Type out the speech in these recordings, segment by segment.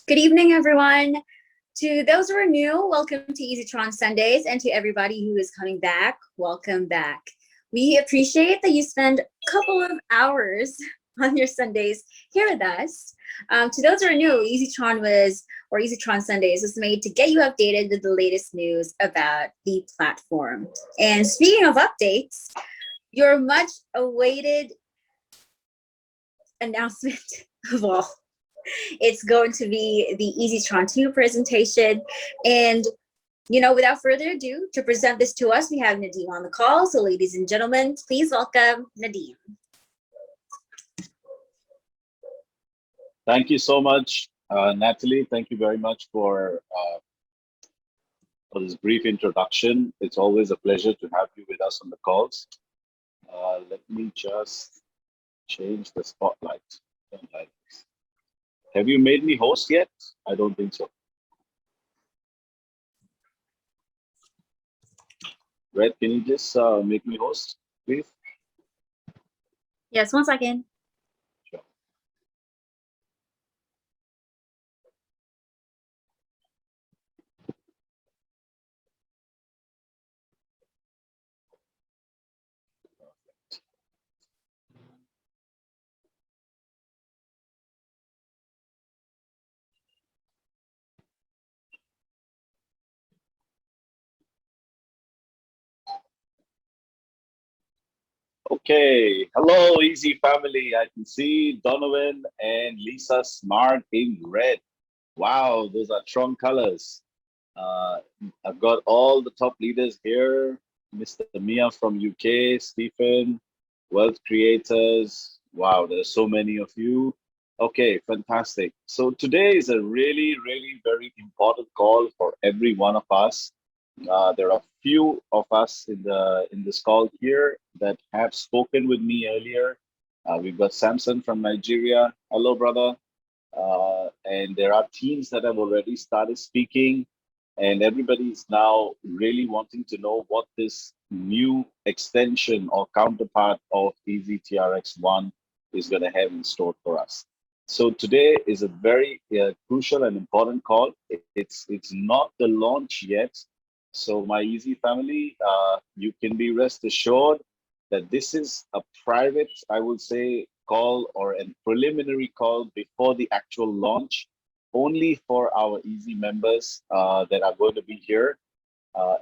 Good evening, everyone. To those who are new, welcome to EzyTRX Sundays, and to everybody who is coming back, welcome back. We appreciate that you spend a couple of hours on your Sundays here with us. To those who are new, EzyTRX Sundays was made to get you updated with the latest news about the platform. And speaking of updates, your much awaited announcement of all. It's going to be the EzyTRX 2 presentation. And, without further ado, to present this to us, we have Nadeem on the call. So ladies and gentlemen, please welcome Nadeem. Thank you so much, Natalie. Thank you very much for this brief introduction. It's always a pleasure to have you with us on the calls. Let me just change the spotlight. Have you made me host yet? I don't think so. Red, can you just make me host, please? Yes, 1 second. Sure. Okay, hello, Easy family. I can see Donovan and Lisa Smart in red. Wow, those are TRON colors. I've got all the top leaders here. Mr. Mia from UK, Stephen, Wealth Creators. Wow, there's so many of you. Okay, fantastic. So today is a really, really very important call for every one of us. There are few of us in this call here that have spoken with me earlier. We've got Samson from Nigeria. Hello, brother. And there are teams that have already started speaking, and everybody is now really wanting to know what this new extension or counterpart of EzyTRX1 is going to have in store for us. So today is a very crucial and important call. It's not the launch yet. So my Easy family, you can be rest assured that this is a private, I would say, call or a preliminary call before the actual launch, only for our Easy members that are going to be here.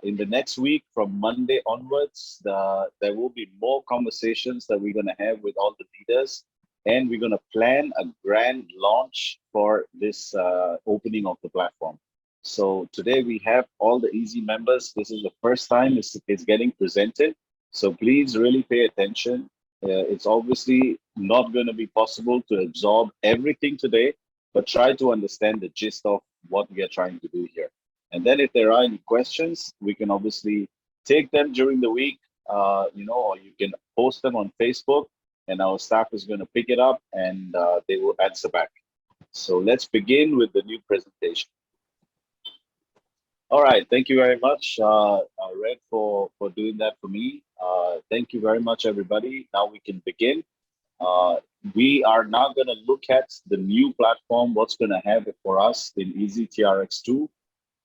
In the next week, from Monday onwards, there will be more conversations that we're going to have with all the leaders, and we're going to plan a grand launch for this opening of the platform. So today we have all the Easy members. This is the first time it's getting presented. So please really pay attention. It's obviously not going to be possible to absorb everything today, but try to understand the gist of what we are trying to do here. And then if there are any questions, we can obviously take them during the week, or you can post them on Facebook, and our staff is going to pick it up and they will answer back. So let's begin with the new presentation. All right, thank you very much, Red, for doing that for me. Thank you very much, everybody. Now we can begin. We are now going to look at the new platform, what's going to have it for us in EzyTRX2.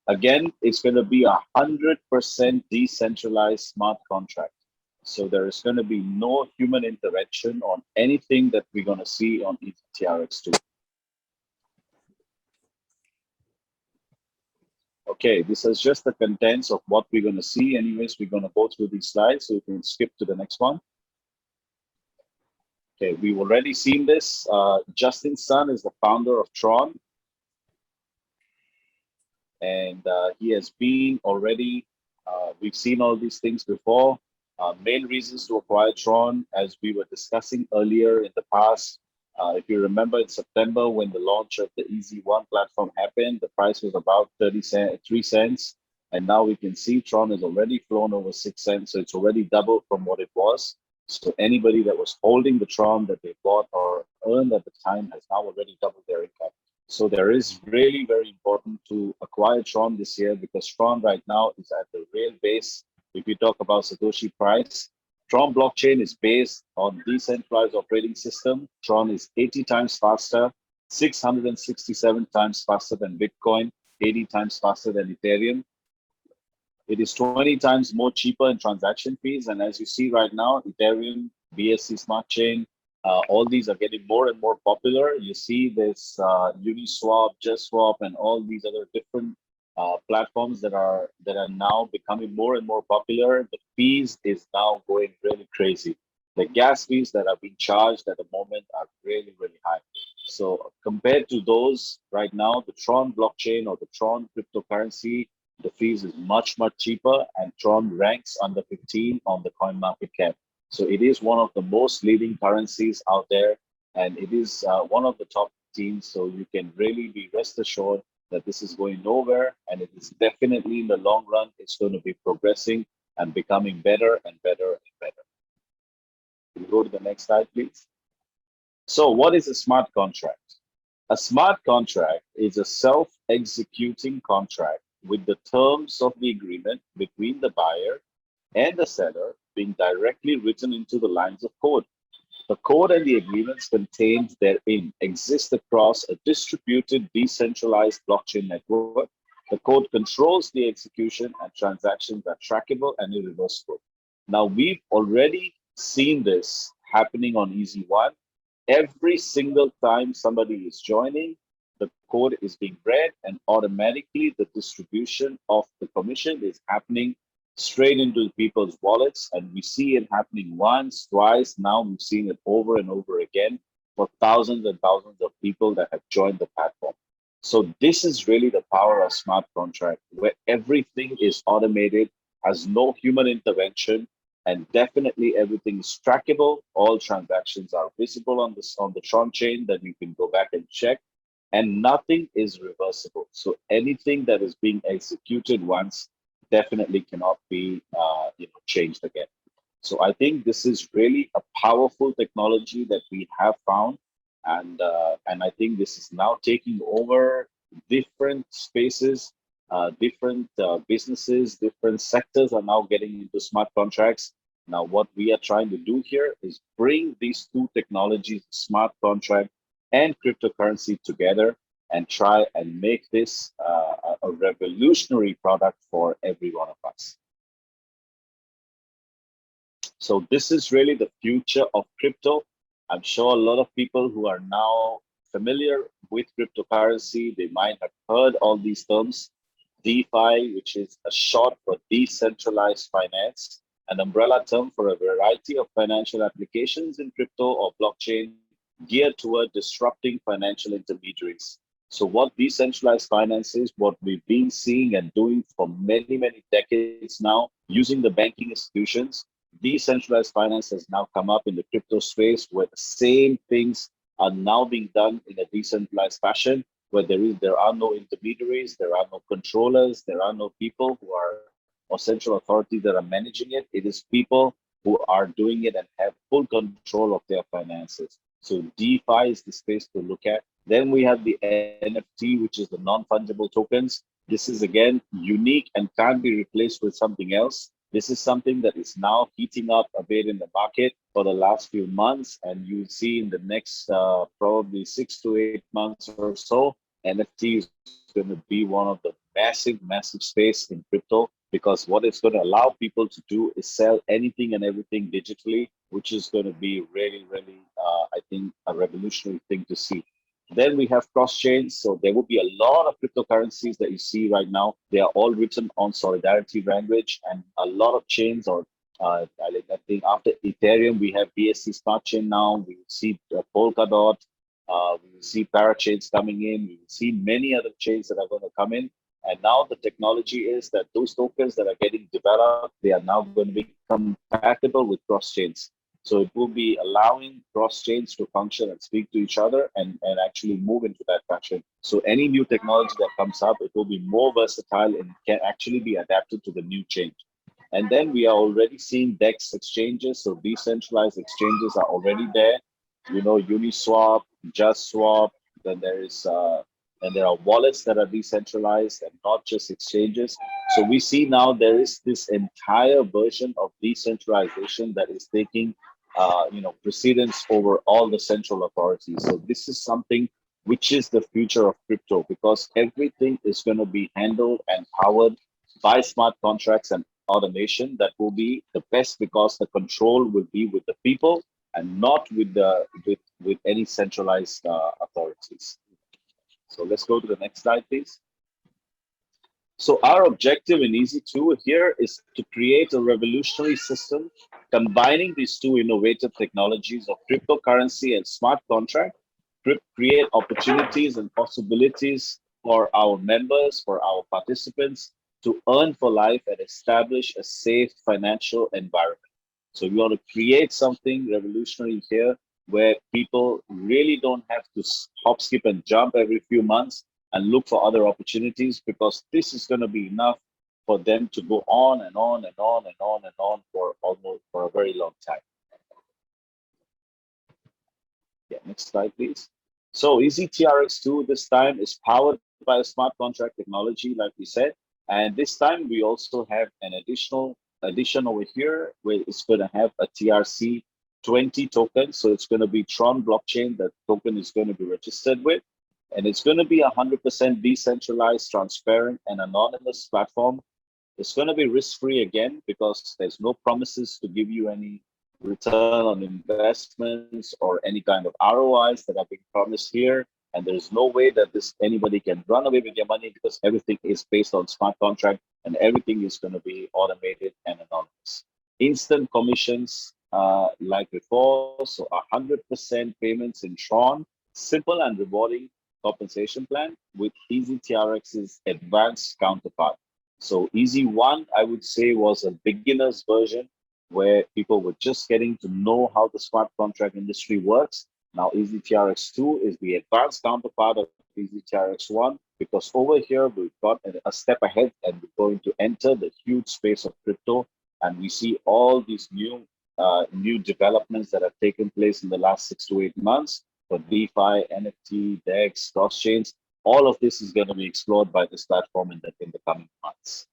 Again, it's going to be 100% decentralized smart contract. So there is going to be no human intervention on anything that we're going to see on EzyTRX2. Okay, this is just the contents of what we're going to see. Anyways, we're going to go through these slides, so you can skip to the next one. Okay, we've already seen this. Justin Sun is the founder of TRON. And he has been already, we've seen all these things before. Main reasons to acquire TRON, as we were discussing earlier in the past. If you remember in September when the launch of the EZ1 platform happened, the price was about 3 cents. And now we can see TRON has already flown over 6 cents. So it's already doubled from what it was. So anybody that was holding the TRON that they bought or earned at the time has now already doubled their income. So there is really very important to acquire TRON this year, because TRON right now is at the real base. If you talk about Satoshi price, TRON blockchain is based on decentralized operating system. TRON is 80 times faster. 667 times faster than Bitcoin, 80 times faster than Ethereum. It is 20 times more cheaper in transaction fees. And as you see right now, Ethereum, BSC Smart Chain, all these are getting more and more popular. You see this Uniswap, JustSwap, and all these other different platforms that are now becoming more and more popular. The fees is now going really crazy. The gas fees that are being charged at the moment are really, really high. So compared to those right now, the Tron blockchain or the Tron cryptocurrency, the fees is much, much cheaper, and Tron ranks under 15 on the coin market cap. So it is one of the most leading currencies out there, and it is one of the top teams. So you can really be rest assured that this is going nowhere, and it is definitely in the long run, it's going to be progressing and becoming better and better and better. Can you go to the next slide, please? So what is a smart contract? A smart contract is a self-executing contract with the terms of the agreement between the buyer and the seller being directly written into the lines of code. The code and the agreements contained therein exist across a distributed, decentralized blockchain network. The code controls the execution, and transactions are trackable and irreversible. Now, we've already seen this happening on EZ1. Every single time somebody is joining, the code is being read, and automatically the distribution of the commission is happening straight into people's wallets. And we see it happening once, twice. Now we've seen it over and over again for thousands and thousands of people that have joined the platform. So this is really the power of smart contract, where everything is automated, has no human intervention, and definitely everything is trackable. All transactions are visible on the Tron chain that you can go back and check, and nothing is reversible. So anything that is being executed once definitely cannot be changed again. So I think this is really a powerful technology that we have found, and I think this is now taking over different spaces, different businesses, different sectors are now getting into smart contracts. Now, what we are trying to do here is bring these two technologies, smart contract and cryptocurrency, together and try and make this a revolutionary product for every one of us. So this is really the future of crypto. I'm sure a lot of people who are now familiar with cryptocurrency, they might have heard all these terms. DeFi, which is a short for decentralized finance, an umbrella term for a variety of financial applications in crypto or blockchain geared toward disrupting financial intermediaries. So what decentralized finance is, what we've been seeing and doing for many, many decades now, using the banking institutions, decentralized finance has now come up in the crypto space, where the same things are now being done in a decentralized fashion, where there are no intermediaries, there are no controllers, there are no people who are or central authorities that are managing it. It is people who are doing it and have full control of their finances. So DeFi is the space to look at. Then we have the NFT, which is the non-fungible tokens. This is again unique and can't be replaced with something else. This is something that is now heating up a bit in the market for the last few months, and you'll see in the next probably 6 to 8 months or so, NFT is going to be one of the massive space in crypto, because what it's going to allow people to do is sell anything and everything digitally, which is going to be really, I think, a revolutionary thing to see. Then we have cross chains. So there will be a lot of cryptocurrencies that you see right now. They are all written on Solidarity language, and a lot of chains, or I think after Ethereum, we have BSC Smart Chain now. We will see Polkadot. We will see parachains coming in. We will see many other chains that are going to come in. And now the technology is that those tokens that are getting developed, they are now going to be compatible with cross chains. So it will be allowing cross chains to function and speak to each other and actually move into that fashion. So any new technology that comes up, it will be more versatile and can actually be adapted to the new change. And then we are already seeing DEX exchanges. So decentralized exchanges are already there. You know, Uniswap, JustSwap, then there is and there are wallets that are decentralized and not just exchanges. So we see now there is this entire version of decentralization that is taking precedence over all the central authorities. So this is something which is the future of crypto, because everything is going to be handled and powered by smart contracts and automation that will be the best, because the control will be with the people and not with with any centralized authorities. So let's go to the next slide, please. So our objective in EZ2 here is to create a revolutionary system combining these two innovative technologies of cryptocurrency and smart contract, create opportunities and possibilities for our members, for our participants to earn for life and establish a safe financial environment. So we want to create something revolutionary here where people really don't have to hop, skip, and jump every few months and look for other opportunities, because this is going to be enough for them to go on and on and on and on and on for a very long time. Yeah, next slide, please. So EzyTRX2 this time is powered by a smart contract technology, like we said. And this time we also have an addition over here where it's going to have a TRC20 token. So it's going to be TRON blockchain that token is going to be registered with. And it's going to be 100% decentralized, transparent, and anonymous platform. It's going to be risk-free again, because there's no promises to give you any return on investments or any kind of ROIs that are being promised here. And there's no way that anybody can run away with your money, because everything is based on smart contract and everything is going to be automated and anonymous. Instant commissions like before, so 100% payments in TRON, simple and rewarding compensation plan with EzyTRX's advanced counterpart. So EZ1, I would say, was a beginner's version where people were just getting to know how the smart contract industry works. Now EzyTRX2 is the advanced counterpart of EzyTRX1, because over here we've got a step ahead and we're going to enter the huge space of crypto. And we see all these new developments that have taken place in the last 6 to 8 months for DeFi, NFT, DEX, cross chains. All of this is going to be explored by this platform in the coming months.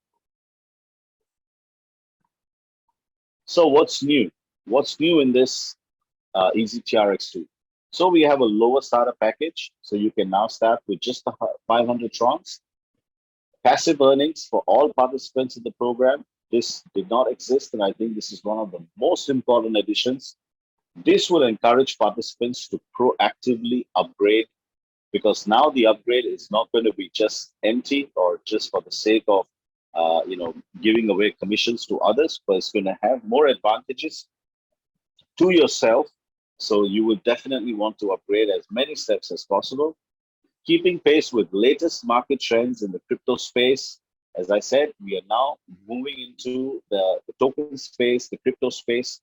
So what's new? What's new in this EzyTRX2? So we have a lower starter package. So you can now start with just 500 TRONs. Passive earnings for all participants in the program. This did not exist, and I think this is one of the most important additions. This will encourage participants to proactively upgrade, because now the upgrade is not going to be just empty or just for the sake of giving away commissions to others, but it's going to have more advantages to yourself. So you will definitely want to upgrade as many steps as possible, keeping pace with latest market trends in the crypto space. As I said, we are now moving into the token space, the crypto space,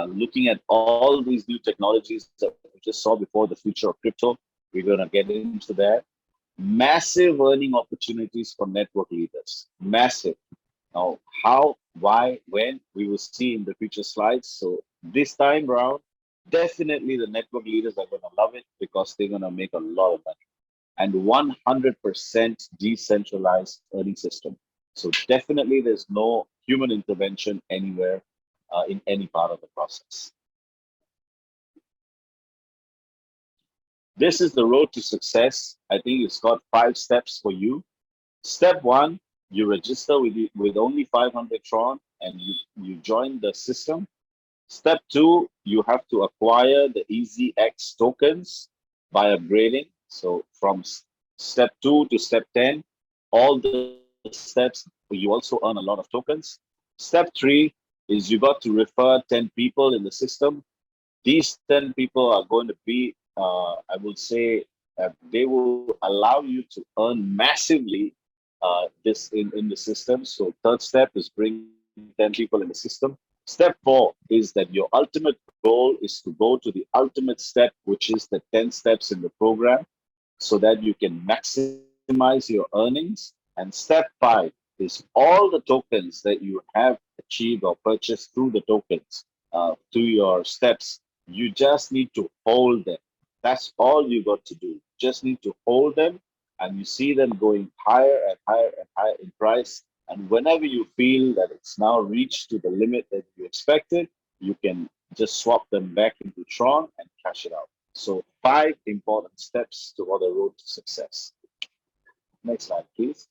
looking at all these new technologies that we just saw before, the future of crypto. We're going to get into that. Massive earning opportunities for network leaders. Massive. Now, how, why, when, we will see in the future slides. So this time around, definitely the network leaders are going to love it, because they're going to make a lot of money. And 100% decentralized earning system. So definitely there's no human intervention anywhere in any part of the process. This is the road to success. I think it's got 5 steps for you. Step 1, you register with only 500 TRON and you join the system. Step 2, you have to acquire the EZX tokens by upgrading. So from step 2 to step 10, all the steps, you also earn a lot of tokens. Step 3 is you got to refer 10 people in the system. These 10 people are going to be, I would say, they will allow you to earn massively this in the system. So third step is bring 10 people in the system. Step 4 is that your ultimate goal is to go to the ultimate step, which is the 10 steps in the program, so that you can maximize your earnings. And step 5 is all the tokens that you have achieved or purchased through the tokens to your steps. You just need to hold them. That's all you got to do. Just need to hold them, and you see them going higher and higher and higher in price. And whenever you feel that it's now reached to the limit that you expected, you can just swap them back into TRON and cash it out. So 5 important steps toward the road to success. Next slide, please.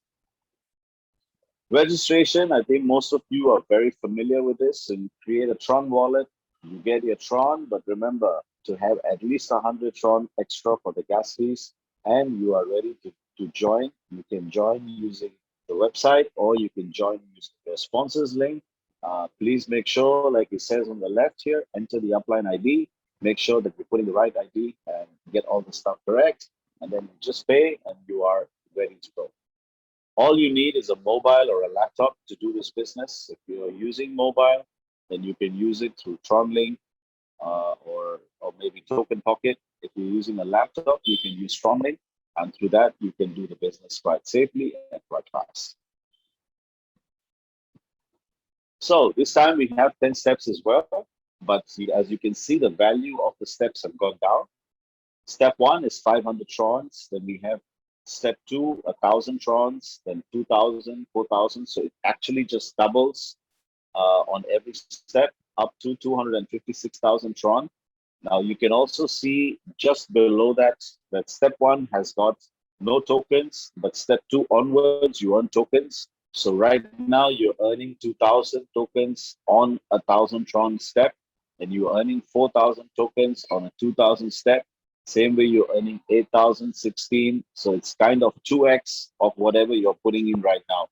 Registration, I think most of you are very familiar with this. So you create a Tron wallet, you get your Tron, but remember to have at least 100 Tron extra for the gas fees, and you are ready to join. You can join using the website, or you can join using the sponsors link. Please make sure, like it says on the left here, enter the upline ID. Make sure that you're putting the right ID and get all the stuff correct, and then you just pay and you are ready to go. All you need is a mobile or a laptop to do this business. If you're using mobile, then you can use it through TronLink or maybe Token Pocket. If you're using a laptop, you can use TronLink, and through that, you can do the business quite safely and quite fast. So this time we have 10 steps as well, but as you can see, the value of the steps have gone down. Step 1 is 500 trons. Then we have step 2, 1,000 trons, then 2,000, 4,000. So it actually just doubles on every step up to 256,000 tron. Now you can also see just below that, that step 1 has got no tokens, but step 2 onwards, you earn tokens. So right now you're earning 2,000 tokens on 1,000 tron step, and you're earning 4,000 tokens on a 2,000 step. Same way you're earning 8,016. So it's kind of 2x of whatever you're putting in right now.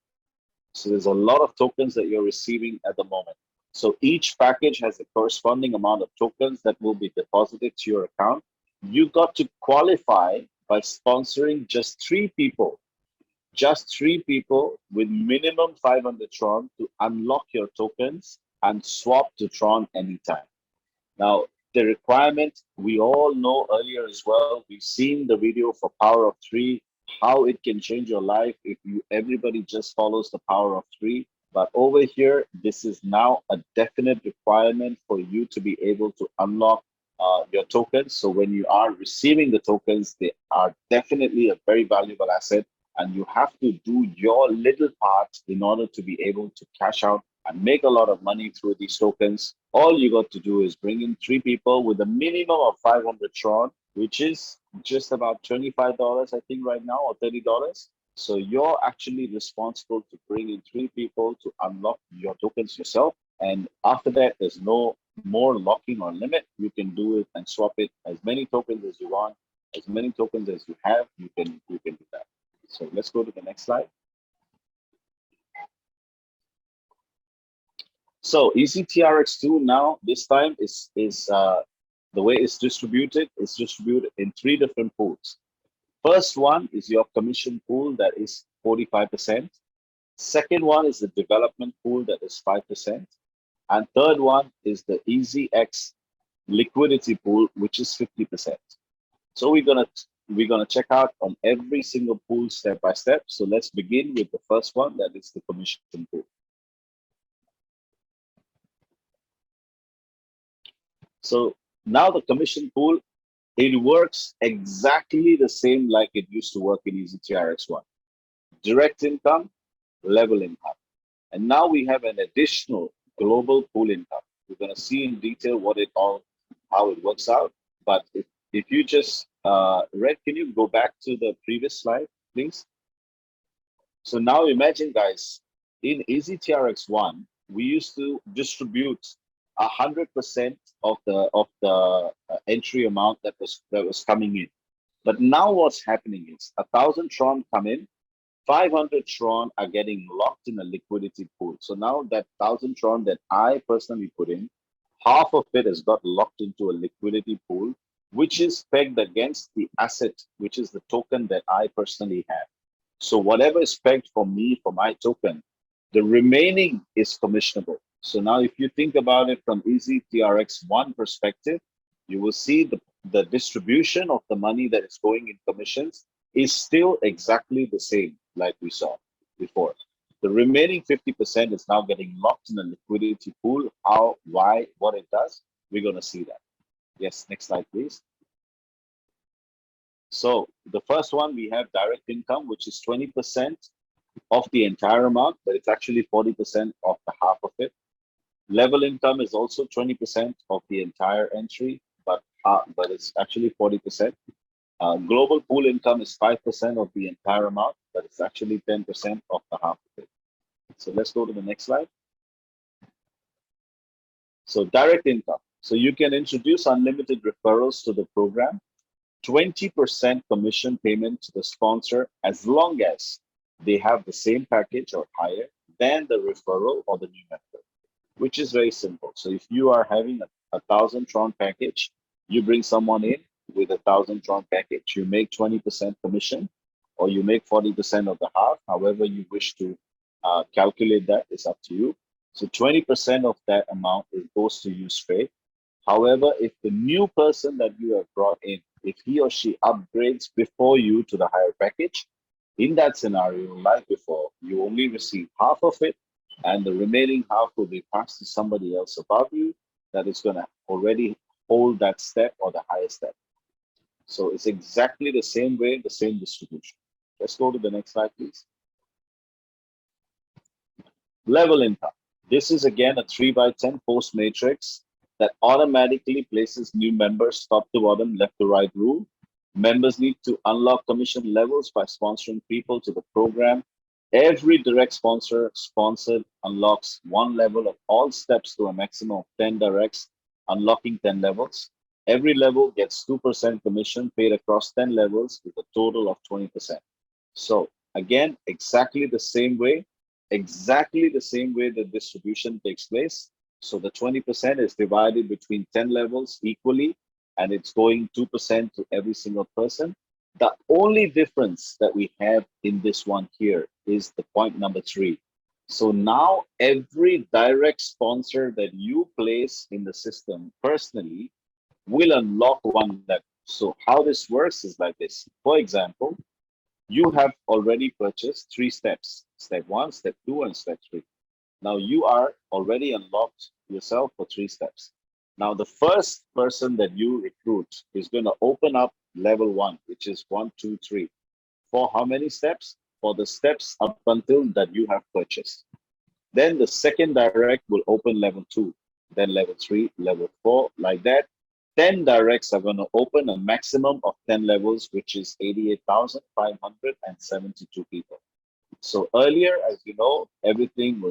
So there's a lot of tokens that you're receiving at the moment. So each package has a corresponding amount of tokens that will be deposited to your account. You got to qualify by sponsoring just 3 people with minimum 500 Tron to unlock your tokens and swap to Tron anytime. Now, the requirement, we all know earlier as well, we've seen the video for Power of 3, how it can change your life if everybody just follows the Power of 3. But over here, this is now a definite requirement for you to be able to unlock your tokens. So when you are receiving the tokens, they are definitely a very valuable asset, and you have to do your little part in order to be able to cash out and make a lot of money through these tokens. All you got to do is bring in 3 people with a minimum of 500 Tron, which is just about $25, I think, right now, or $30. So you're actually responsible to bring in 3 people to unlock your tokens yourself. And after that, there's no more locking or limit. You can do it and swap it as many tokens as you want, as many tokens as you have. You can do that. So let's go to the next slide. So EzyTRX2 now, this time is the way it's distributed in 3 different pools. First one is your commission pool, that is 45%. Second one is the development pool, that is 5%. And third one is the EzyX liquidity pool, which is 50%. So we're gonna check out on every single pool step by step. So let's begin with the first one, that is the commission pool. So now the commission pool, it works exactly the same like it used to work in EzyTRX1. Direct income, level income. And now we have an additional global pool income. We're going to see in detail how it works out. But if you just, Red, can you go back to the previous slide, please? So now imagine, guys, in EzyTRX1, we used to distribute 100% of the entry amount that was coming in. But now what's happening is 1,000 Tron come in, 500 Tron are getting locked in a liquidity pool. So now that 1,000 Tron that I personally put in, half of it has got locked into a liquidity pool, which is pegged against the asset, which is the token that I personally have. So whatever is pegged for me, for my token, the remaining is commissionable. So now if you think about it from EzyTRX1 perspective, you will see the distribution of the money that is going in commissions is still exactly the same like we saw before. The remaining 50% is now getting locked in a liquidity pool. How, why, what it does, we're going to see that. Yes, next slide, please. So the first one, we have direct income, which is 20% of the entire amount, but it's actually 40% of the half of it. Level income is also 20% of the entire entry, but but it's actually 40%. Global pool income is 5% of the entire amount, but it's actually 10% of the half of it. So let's go to the next slide. So direct income. So you can introduce unlimited referrals to the program, 20% commission payment to the sponsor as long as they have the same package or higher than the referral or the new member, which is very simple. So if you are having a 1,000 TRON package, you bring someone in with a 1,000 TRON package, you make 20% commission, or you make 40% of the half, however you wish to calculate that is up to you. So 20% of that amount goes to you straight. However, if the new person that you have brought in, if he or she upgrades before you to the higher package, in that scenario, like before, you only receive half of it, and the remaining half will be passed to somebody else above you that is going to already hold that step or the higher step. So it's exactly the same way, the same distribution. Let's go to the next slide, please. Level income. This is again a 3x10 post matrix that automatically places new members top to bottom, left to right rule. Members need to unlock commission levels by sponsoring people to the program. Every direct sponsor sponsored unlocks one level of all steps to a maximum of 10 directs, unlocking 10 levels. Every level gets 2% commission paid across 10 levels with a total of 20%. So again, exactly the same way the distribution takes place. So the 20% is divided between 10 levels equally, and it's going 2% to every single person. The only difference that we have in this one here is the point number 3. So now every direct sponsor that you place in the system personally will unlock one level. So how this works is like this. For example, you have already purchased 3 steps, step 1, step 2, and step 3. Now you are already unlocked yourself for 3 steps. Now the first person that you recruit is going to open up level 1, which is 1, 2, 3. For how many steps? For the steps up until that you have purchased. Then the second direct will open level 2, then level 3, level 4, like that. 10 directs are going to open a maximum of 10 levels, which is 88,572 people. So earlier, as you know, everything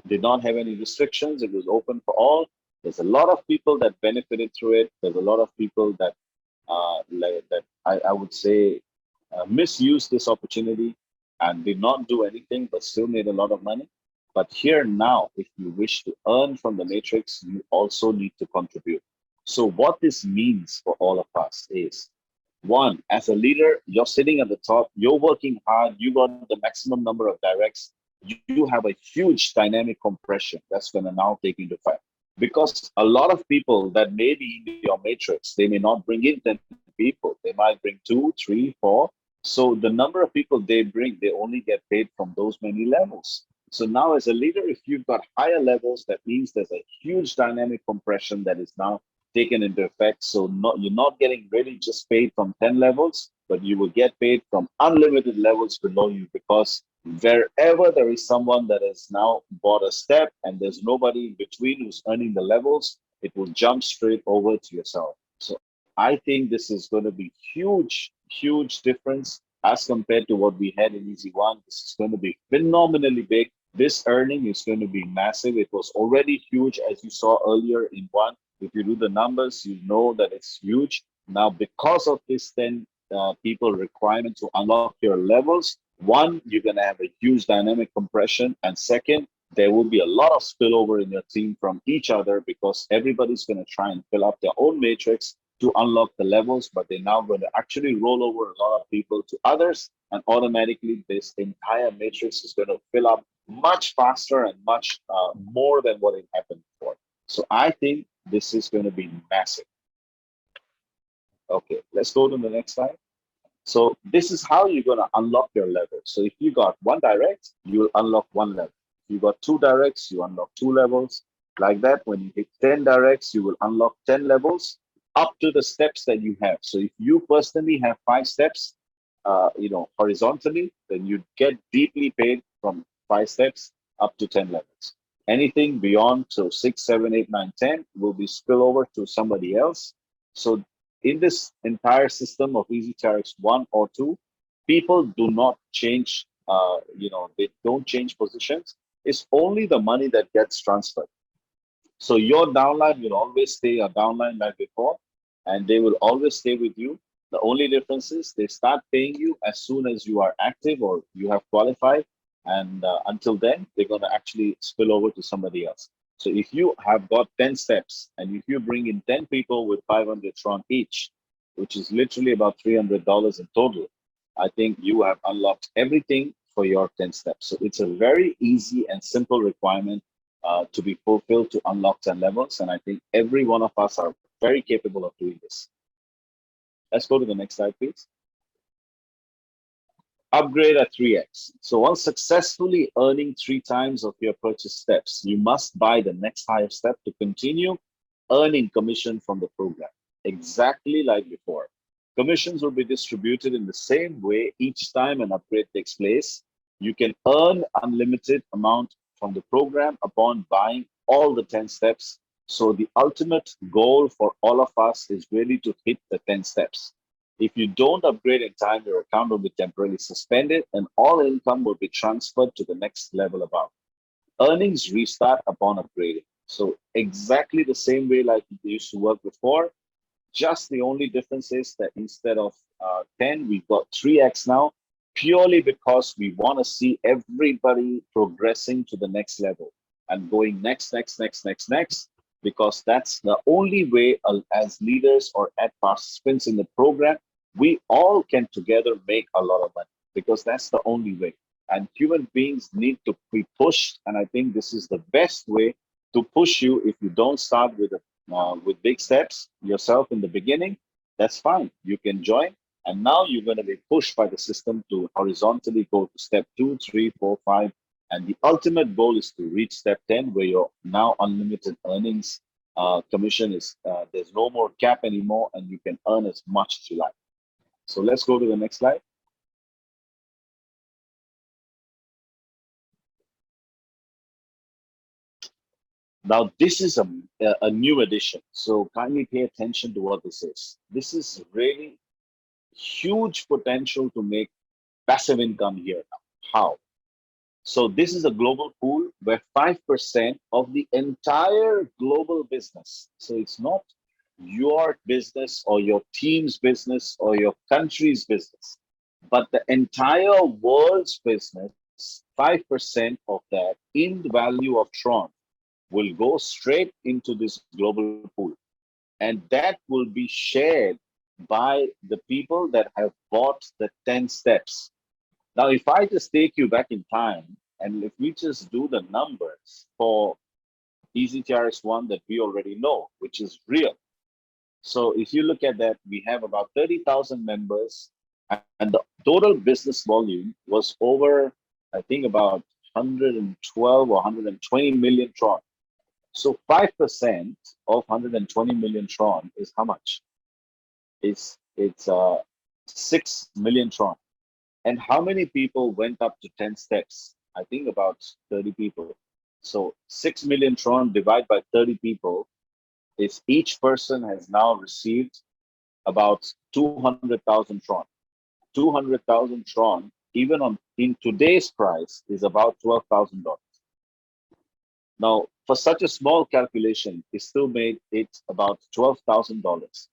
did not have any restrictions. It was open for all. There's a lot of people that benefited through it. There's a lot of people that I would say misused this opportunity and did not do anything, but still made a lot of money. But here now, if you wish to earn from the matrix, you also need to contribute. So what this means for all of us is, 1, as a leader, you're sitting at the top, you're working hard, you got the maximum number of directs, you have a huge dynamic compression that's going to now take into effect. Because a lot of people that may be in your matrix, they may not bring in 10 people, they might bring 2, 3, 4. So the number of people they bring, they only get paid from those many levels. So now as a leader, if you've got higher levels, that means there's a huge dynamic compression that is now taken into effect. So you're not getting really just paid from 10 levels, but you will get paid from unlimited levels below you, because wherever there is someone that has now bought a step and there's nobody in between who's earning the levels, it will jump straight over to yourself. So I think this is going to be huge difference as compared to what we had in Easy One. This is going to be phenomenally big. This earning is going to be massive. It was already huge, as you saw earlier in one. If you do the numbers, you know that it's huge. Now, because of this 10 people requirement to unlock your levels, 1, you're going to have a huge dynamic compression. And second, there will be a lot of spillover in your team from each other, because everybody's going to try and fill up their own matrix to unlock the levels, but they're now going to actually roll over a lot of people to others, and automatically this entire matrix is going to fill up much faster and much more than what it happened before. So I think this is going to be massive. Okay, let's go to the next slide. So this is how you're going to unlock your level. So if you got 1 direct, you will unlock 1 level. If you got 2 directs, you unlock 2 levels. Like that, when you hit 10 directs, you will unlock 10 levels up to the steps that you have. So if you personally have 5 steps, horizontally, then you get deeply paid from 5 steps up to 10 levels. Anything beyond, so 6, 7, 8, 9, 10 will be spill over to somebody else. So in this entire system of EzyTRX 1 or 2, people do not change, they don't change positions. It's only the money that gets transferred. So your downline will always stay a downline like before, and they will always stay with you. The only difference is they start paying you as soon as you are active or you have qualified, and until then, they're going to actually spill over to somebody else. So if you have got 10 steps, and if you bring in 10 people with 500 TRON each, which is literally about $300 in total, I think you have unlocked everything for your 10 steps. So it's a very easy and simple requirement to be fulfilled to unlock 10 levels. And I think every one of us are very capable of doing this. Let's go to the next slide, please. Upgrade at 3x. So once successfully earning 3 times of your purchase steps, you must buy the next higher step to continue earning commission from the program, exactly like before. Commissions will be distributed in the same way each time an upgrade takes place. You can earn unlimited amount from the program upon buying all the 10 steps. So the ultimate goal for all of us is really to hit the 10 steps. If you don't upgrade in time, your account will be temporarily suspended and all income will be transferred to the next level above. Earnings restart upon upgrading. So exactly the same way like it used to work before, just the only difference is that instead of 10, we've got 3x now, purely because we want to see everybody progressing to the next level and going next, because that's the only way as leaders or as participants in the program, we all can together make a lot of money, because that's the only way. And human beings need to be pushed. And I think this is the best way to push you. If you don't start with big steps yourself in the beginning, that's fine. You can join. And now you're going to be pushed by the system to horizontally go to step 2, 3, 4, 5. And the ultimate goal is to reach step 10, where you're now unlimited earnings. Commission is, there's no more cap anymore, and you can earn as much as you like. So let's go to the next slide. Now, this is a new addition. So kindly pay attention to what this is. This is really huge potential to make passive income here now. How? So this is a global pool where 5% of the entire global business, so it's not your business or your team's business or your country's business, but the entire world's business, 5% of that in the value of TRON will go straight into this global pool. And that will be shared by the people that have bought the 10 steps. Now, if I just take you back in time, and if we just do the numbers for EzyTRX 1 that we already know, which is real. So if you look at that, we have about 30,000 members, and the total business volume was over, I think, about 112 or 120 million TRON. So 5% of 120 million TRON is how much? It's 6 million TRON. And how many people went up to 10 steps? I think about 30 people. So 6 million TRON divided by 30 people is each person has now received about 200,000 TRON. 200,000 TRON, even in today's price, is about $12,000. Now, for such a small calculation, it still made it about $12,000.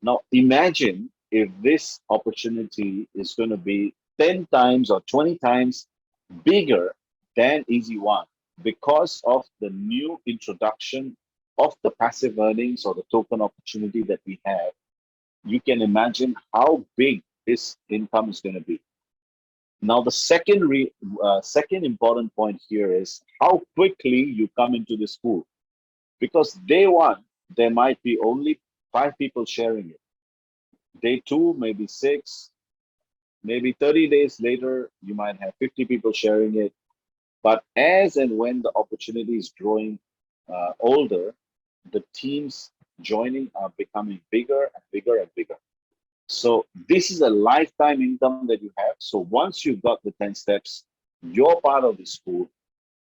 Now, imagine if this opportunity is going to be 10 times or 20 times bigger than Easy One because of the new introduction of the passive earnings or the token opportunity that we have. You can imagine how big this income is going to be. Now, the second important point here is how quickly you come into this pool. Because day one, there might be only 5 people sharing it. Day 2, maybe 6. Maybe 30 days later, you might have 50 people sharing it. But as and when the opportunity is growing older, the teams joining are becoming bigger and bigger and bigger. So this is a lifetime income that you have. So once you've got the 10 steps, you're part of the school.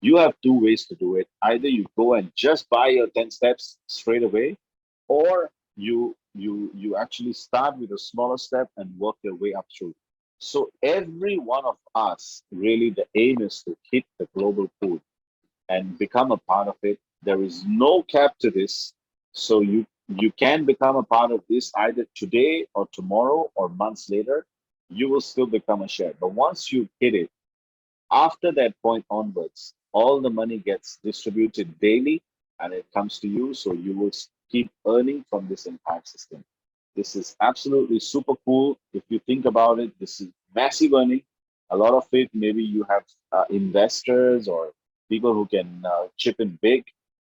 You have 2 ways to do it. Either you go and just buy your 10 steps straight away, or you you actually start with a smaller step and work your way up through. So every one of us, really, the aim is to hit the global pool and become a part of it. There is no cap to this. So you can become a part of this either today or tomorrow or months later. You will still become a share. But once you hit it, after that point onwards, all the money gets distributed daily and it comes to you. So you will keep earning from this entire system. This is absolutely super cool. If you think about it, this is massive earning. A lot of it, maybe you have investors or people who can chip in big.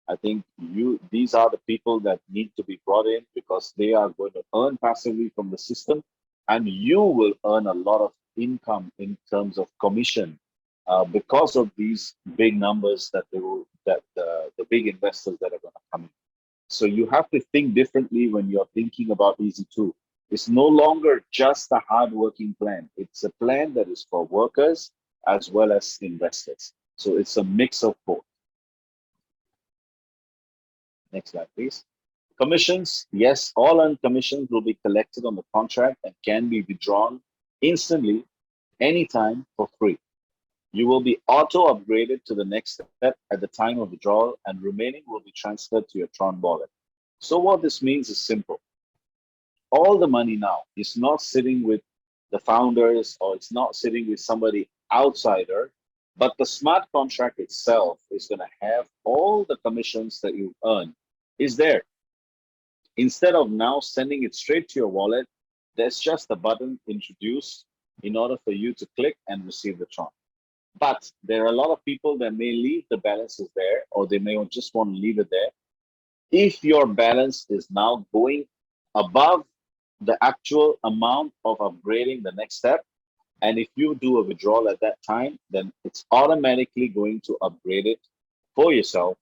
I think these are the people that need to be brought in because they are going to earn passively from the system, and you will earn a lot of income in terms of commission because of these big numbers that the big investors that are going to come in. So you have to think differently when you're thinking about EZ2. It's no longer just a hard-working plan. It's a plan that is for workers as well as investors. So it's a mix of both. Next slide, please. Commissions, yes, all earned commissions will be collected on the contract and can be withdrawn instantly, anytime, for free. You will be auto-upgraded to the next step at the time of withdrawal, and remaining will be transferred to your TRON wallet. So what this means is simple. All the money now is not sitting with the founders or it's not sitting with somebody outsider, but the smart contract itself is going to have all the commissions that you earn is there. Instead of now sending it straight to your wallet, there's just a button introduced in order for you to click and receive the TRON. But there are a lot of people that may leave the balances there, or they may just want to leave it there. If your balance is now going above the actual amount of upgrading the next step, and if you do a withdrawal at that time, then it's automatically going to upgrade it for yourself,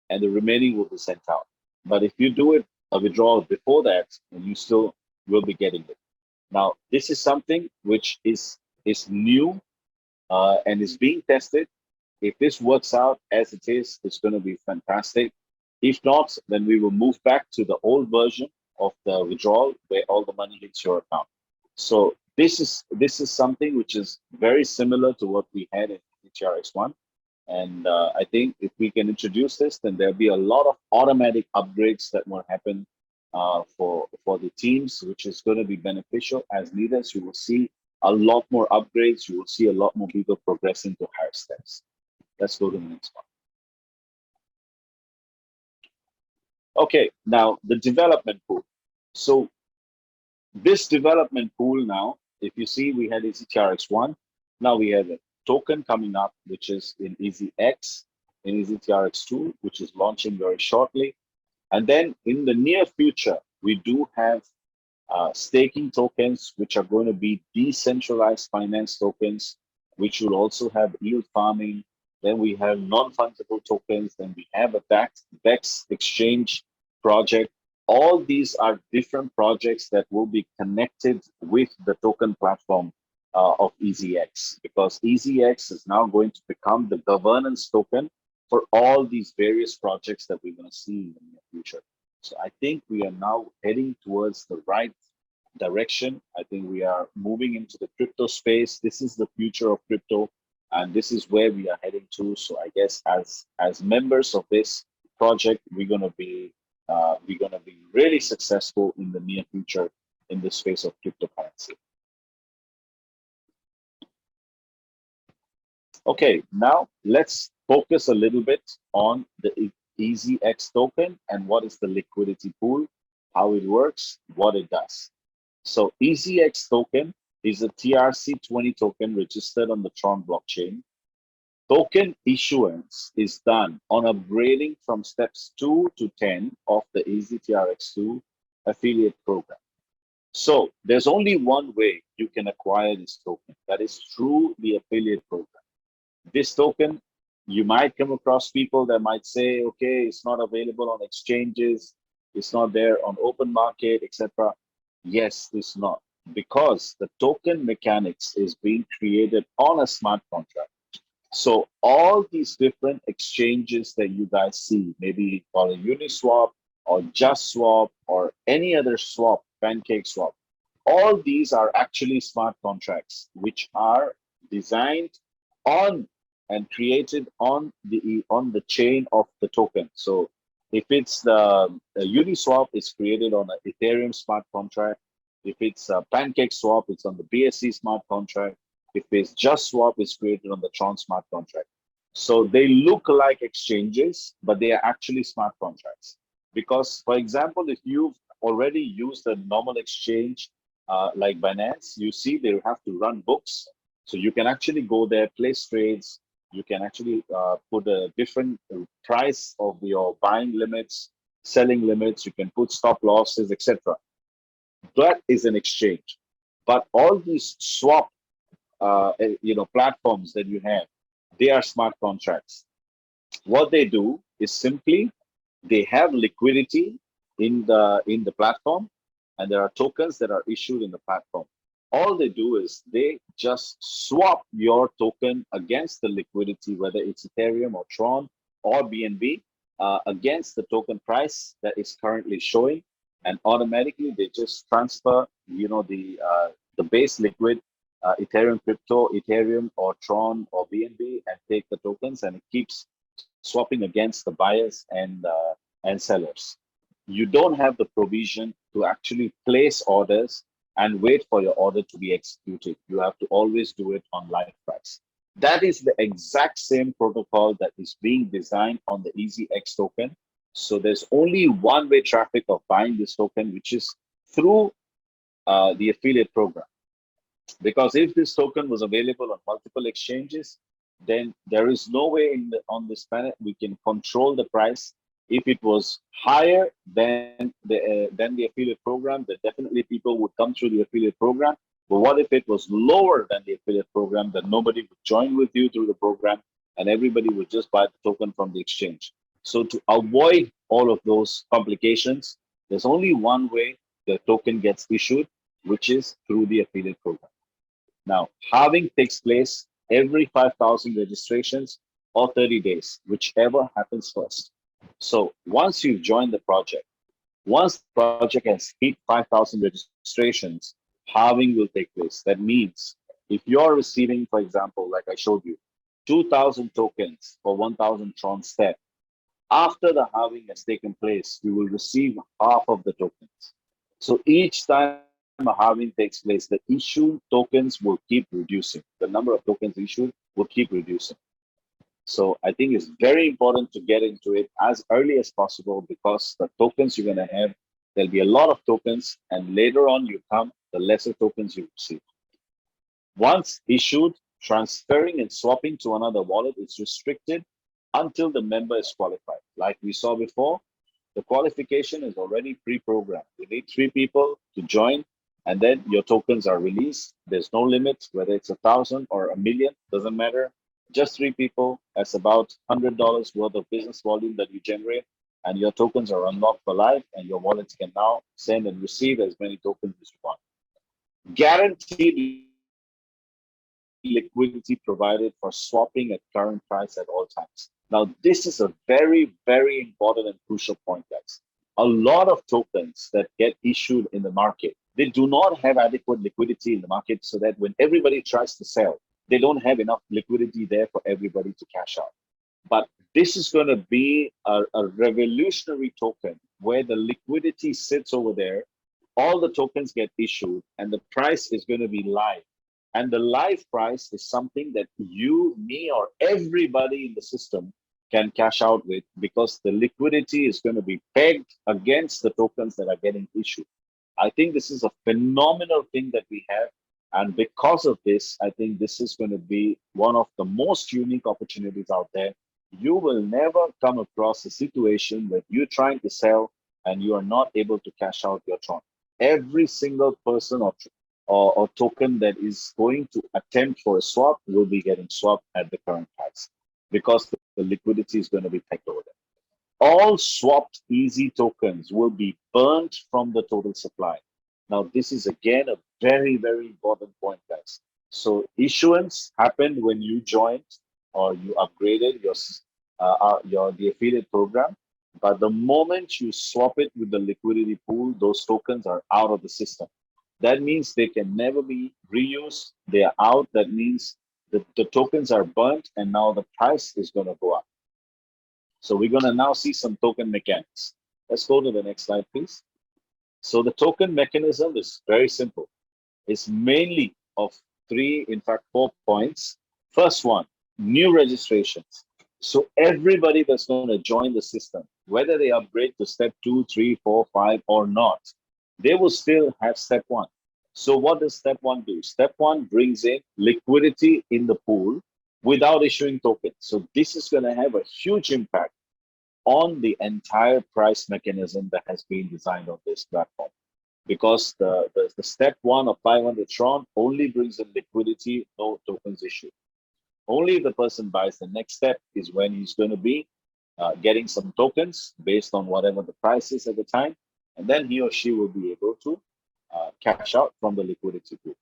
and the remaining will be sent out. But if you do it a withdrawal before that, then you still will be getting it. Now, this is something which is new and is being tested. If this works out as it is, it's going to be fantastic. If not, then we will move back to the old version of the withdrawal where all the money hits your account. So this is something which is very similar to what we had in TRX1. And I think if we can introduce this, then there'll be a lot of automatic upgrades that will happen for the teams, which is going to be beneficial. As leaders, you will see a lot more upgrades. You will see a lot more people progressing to higher steps. Let's go to the next one. Okay, now the development pool. So this development pool now, if you see, we had EzyTRX1. Now we have a token coming up, which is in EzyX, in EzyTRX2, which is launching very shortly. And then in the near future, we do have staking tokens, which are going to be decentralized finance tokens, which will also have yield farming. Then we have non-fungible tokens. Then we have a DEX exchange project. All these are different projects that will be connected with the token platform of EzyX, because EzyX is now going to become the governance token for all these various projects that we're going to see in the near future. So I think we are now heading towards the right direction. I think we are moving into the crypto space. This is the future of crypto, and this is where we are heading to. So I guess as members of this project, we're going to be really successful in the near future in the space of cryptocurrency. Okay, now let's focus a little bit on the EzyX token and what is the liquidity pool, how it works, what it does. So EzyX token is a TRC20 token registered on the TRON blockchain. Token issuance is done on upgrading from steps 2 to 10 of the EzyTRX2 affiliate program. So there's only one way you can acquire this token, that is through the affiliate program. This token, you might come across people that might say, okay, it's not available on exchanges, it's not there on open market, etc. Yes, it's not, because the token mechanics is being created on a smart contract. So all these different exchanges that you guys see, maybe call it Uniswap, or Just Swap or any other swap, pancake swap. All these are actually smart contracts, which are designed on and created on the chain of the token. So if it's the Uniswap, it's created on an Ethereum smart contract. If it's a Pancake Swap, it's on the BSC smart contract. If it's Just Swap, it's created on the TRON smart contract. So they look like exchanges, but they are actually smart contracts. Because, for example, if you've already used a normal exchange like Binance, you see they have to run books. So you can actually go there, place trades. You can actually put a different price of your buying limits, selling limits. You can put stop losses, etc. That is an exchange. But all these swap, platforms that you have, they are smart contracts. What they do is simply they have liquidity in the platform, and there are tokens that are issued in the platform. All they do is they just swap your token against the liquidity, whether it's Ethereum or Tron or BNB, against the token price that is currently showing, and automatically they just transfer, the base liquid Ethereum crypto, Ethereum or Tron or BNB, and take the tokens, and it keeps swapping against the buyers and sellers. You don't have the provision to actually place orders and wait for your order to be executed. You have to always do it on live price. That is the exact same protocol that is being designed on the EzyTRX token. So there's only one-way traffic of buying this token, which is through the affiliate program. Because if this token was available on multiple exchanges, then there is no way on this planet we can control the price. If it was higher than the affiliate program, then definitely people would come through the affiliate program. But what if it was lower than the affiliate program? Then nobody would join with you through the program, and everybody would just buy the token from the exchange. So to avoid all of those complications, there's only one way the token gets issued, which is through the affiliate program. Now, halving takes place every 5,000 registrations or 30 days, whichever happens first. So once you've joined the project, once the project has hit 5,000 registrations, halving will take place. That means if you're receiving, for example, like I showed you, 2,000 tokens for 1,000 Tron step, after the halving has taken place, you will receive half of the tokens. So each time a halving takes place, the issued tokens will keep reducing. The number of tokens issued will keep reducing. So I think it's very important to get into it as early as possible, because the tokens you're going to have, there'll be a lot of tokens, and later on you come, the lesser tokens you receive. Once issued, transferring and swapping to another wallet is restricted until the member is qualified. Like we saw before, the qualification is already pre-programmed. You need 3 people to join, and then your tokens are released. There's no limit, whether it's 1,000 or 1,000,000, doesn't matter. Just 3 people. That's about $100 worth of business volume that you generate, and your tokens are unlocked for life, and your wallets can now send and receive as many tokens as you want. Guaranteed liquidity provided for swapping at current price at all times. Now, this is a very, very important and crucial point, guys. A lot of tokens that get issued in the market, they do not have adequate liquidity in the market, so that when everybody tries to sell, they don't have enough liquidity there for everybody to cash out. But this is going to be a revolutionary token where the liquidity sits over there, all the tokens get issued, and the price is going to be live. And the live price is something that you, me, or everybody in the system can cash out with, because the liquidity is going to be pegged against the tokens that are getting issued. I think this is a phenomenal thing that we have. And because of this, I think this is going to be one of the most unique opportunities out there. You will never come across a situation where you're trying to sell and you are not able to cash out your Tron. Every single person or token that is going to attempt for a swap will be getting swapped at the current price, because the liquidity is going to be pegged over there. All swapped easy tokens will be burnt from the total supply. Now, this is again a very, very important point, guys. So issuance happened when you joined or you upgraded your the affiliate program. But the moment you swap it with the liquidity pool, those tokens are out of the system. That means they can never be reused. They are out. That means the tokens are burnt, and now the price is going to go up. So we're going to now see some token mechanics. Let's go to the next slide, please. So the token mechanism is very simple. It's mainly of three, in fact, 4 points. First one, new registrations. So everybody that's going to join the system, whether they upgrade to step 2, 3, 4, 5, or not, they will still have step 1. So what does step 1 do? Step 1 brings in liquidity in the pool without issuing tokens. So this is going to have a huge impact on the entire price mechanism that has been designed on this platform. Because the step 1 of 500 TRON only brings in liquidity, no tokens issued. Only if the person buys the next step is when he's going to be getting some tokens based on whatever the price is at the time, and then he or she will be able to cash out from the liquidity pool.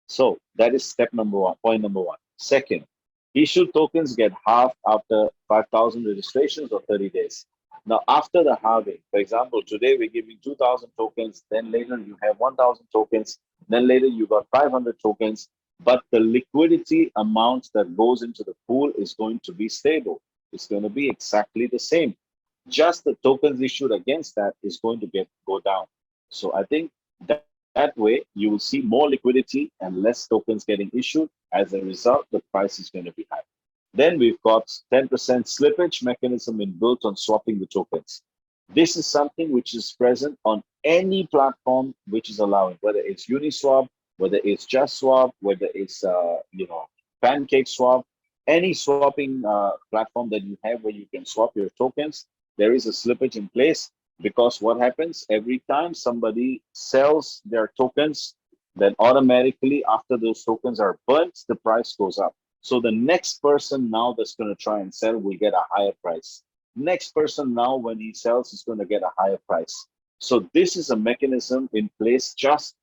So that is step number 1, point number 1. Second, issued tokens get halved after 5,000 registrations or 30 days. Now, after the halving, for example, today we're giving 2,000 tokens, then later you have 1,000 tokens, then later you got 500 tokens, but the liquidity amount that goes into the pool is going to be stable. It's going to be exactly the same. Just the tokens issued against that is going to go down. So I think that way you will see more liquidity and less tokens getting issued. As a result, the price is going to be high. Then we've got 10% slippage mechanism inbuilt on swapping the tokens. This is something which is present on any platform which is allowing, whether it's Uniswap, whether it's JustSwap, whether it's PancakeSwap, any swapping platform that you have where you can swap your tokens, there is a slippage in place. Because what happens every time somebody sells their tokens, then automatically after those tokens are burnt, the price goes up. So the next person now that's going to try and sell will get a higher price. Next person now when he sells is going to get a higher price. So this is a mechanism in place just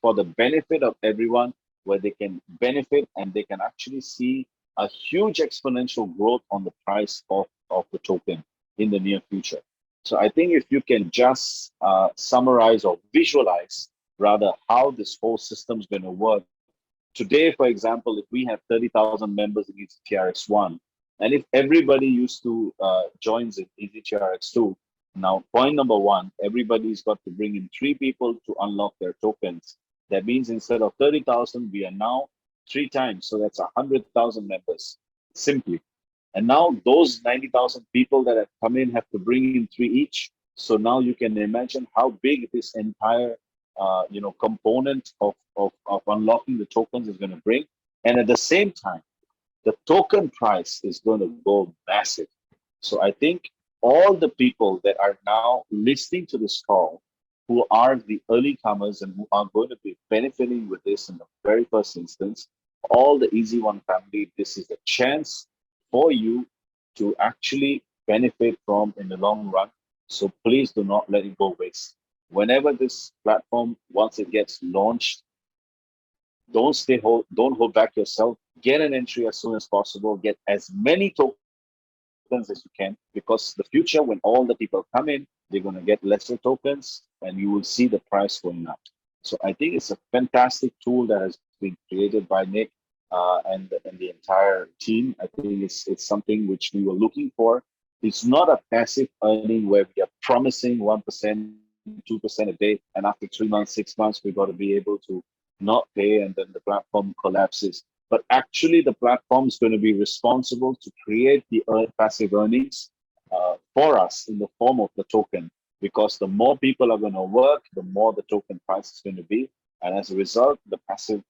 for the benefit of everyone, where they can benefit and they can actually see a huge exponential growth on the price of the token in the near future. So I think if you can just summarize or visualize rather how this whole system is going to work. Today, for example, if we have 30,000 members in EzyTRX1, and if everybody used to joins in EzyTRX2, now point number 1, everybody's got to bring in 3 people to unlock their tokens. That means instead of 30,000, we are now 3 times. So that's 100,000 members, simply. And now those 90,000 people that have come in have to bring in 3 each. So now you can imagine how big this entire component of unlocking the tokens is going to bring. And at the same time, the token price is going to go massive. So I think all the people that are now listening to this call, who are the early comers and who are going to be benefiting with this in the very first instance, all the EzyOne family, this is a chance for you to actually benefit from in the long run. So please do not let it go waste. Whenever this platform, once it gets launched, don't hold back yourself. Get an entry as soon as possible. Get as many tokens as you can, because the future, when all the people come in, they're going to get lesser tokens, and you will see the price going up. So I think it's a fantastic tool that has been created by Nick and the entire team. I think it's something which we were looking for. It's not a passive earning where we are promising 1%, 2% a day, and after 3 months, 6 months, we've got to be able to not pay, and then the platform collapses. But actually, the platform is going to be responsible to create the passive earnings for us in the form of the token, because the more people are going to work, the more the token price is going to be. And as a result, the passive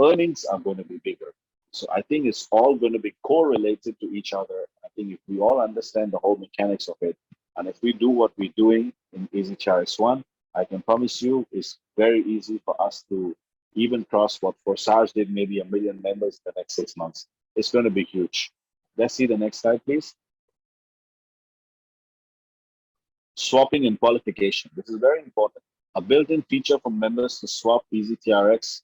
earnings are going to be bigger. So I think it's all going to be correlated to each other. I think if we all understand the whole mechanics of it, and if we do what we're doing in EzyTRX1, I can promise you it's very easy for us to even cross what Forsage did, maybe 1 million members in the next 6 months. It's going to be huge. Let's see the next slide, please. Swapping and qualification. This is very important. A built-in feature for members to swap EzyX